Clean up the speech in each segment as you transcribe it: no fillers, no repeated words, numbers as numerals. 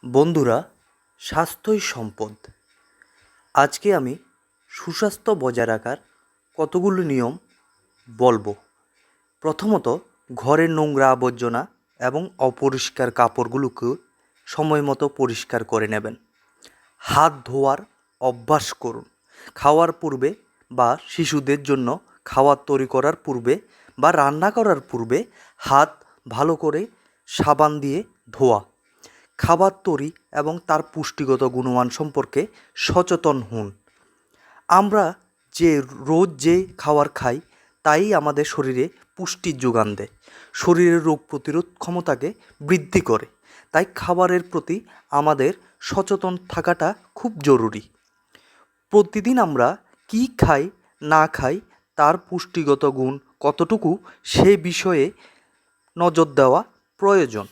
বন্ধুরা, স্বাস্থ্যই সম্পদ। আজকে আমি সুস্বাস্থ্য বজায় রাখার কতগুলো নিয়ম বলবো। প্রথমত, ঘরের নোংরা আবর্জনা এবং অপরিষ্কার কাপড়গুলোকে সময় মতো পরিষ্কার করে নেবেন। হাত ধোয়ার অভ্যাস করুন। খাওয়ার পূর্বে বা শিশুদের জন্য খাবার তৈরি করার পূর্বে বা রান্না করার পূর্বে হাত ভালো করে সাবান দিয়ে ধোয়া। খাবার তৈরি এবং তার পুষ্টিগত গুণমান সম্পর্কে সচেতন হন। আমরা রোজ যে খাবার খাই তাই আমাদের শরীরে পুষ্টির যোগান দেয়, শরীরের রোগ প্রতিরোধ ক্ষমতাকে বৃদ্ধি করে। তাই খাবারের প্রতি আমাদের সচেতন থাকাটা খুব জরুরি। প্রতিদিন আমরা কী খাই না খাই, তার পুষ্টিগত গুণ কতটুকু সে বিষয়ে নজর দেওয়া প্রয়োজন।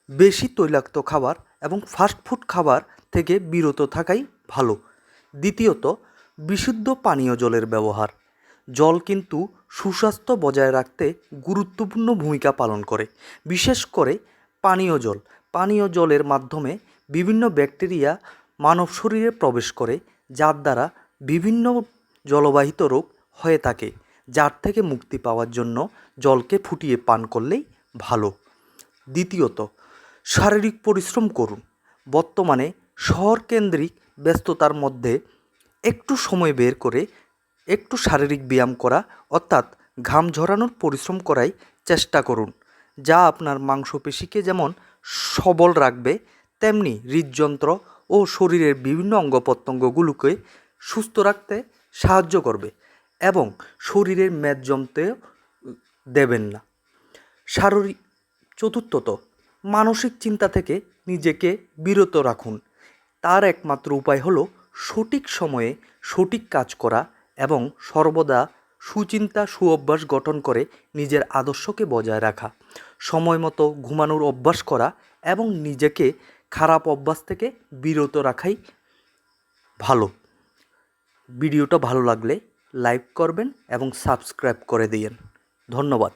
বেশি তৈলাক্ত খাবার এবং ফাস্টফুড খাবার থেকে বিরত থাকাই ভালো। দ্বিতীয়ত, বিশুদ্ধ পানীয় জলের ব্যবহার। জল কিন্তু সুস্বাস্থ্য বজায় রাখতে গুরুত্বপূর্ণ ভূমিকা পালন করে। বিশেষ করে পানীয় জলের মাধ্যমে বিভিন্ন ব্যাকটেরিয়া মানব শরীরে প্রবেশ করে, যার দ্বারা বিভিন্ন জলবাহিত রোগ হয়ে থাকে। যার থেকে মুক্তি পাওয়ার জন্য জলকে ফুটিয়ে পান করলেই ভালো। দ্বিতীয়ত, শারীরিক পরিশ্রম করুন। বর্তমানে শহরকেন্দ্রিক ব্যস্ততার মধ্যে একটু সময় বের করে একটু শারীরিক ব্যায়াম করা, অর্থাৎ ঘাম ঝরানোর পরিশ্রম করাই চেষ্টা করুন, যা আপনার মাংসপেশিকে যেমন সবল রাখবে, তেমনি হৃদযন্ত্র ও শরীরের বিভিন্ন অঙ্গ প্রত্যঙ্গগুলোকে সুস্থ রাখতে সাহায্য করবে এবং শরীরের মেদ জমতে দেবেন না। চতুর্থত, মানসিক চিন্তা থেকে নিজেকে বিরত রাখুন। তার একমাত্র উপায় হলো সঠিক সময়ে সঠিক কাজ করা এবং সর্বদা সুচিন্তা অভ্যাস গঠন করে নিজের আদর্শকে বজায় রাখা। সময় মতো ঘুমানোর অভ্যাস করা এবং নিজেকে খারাপ অভ্যাস থেকে বিরত রাখাই ভালো। ভিডিওটা ভালো লাগলে লাইক করবেন এবং সাবস্ক্রাইব করে দিয়েন। ধন্যবাদ।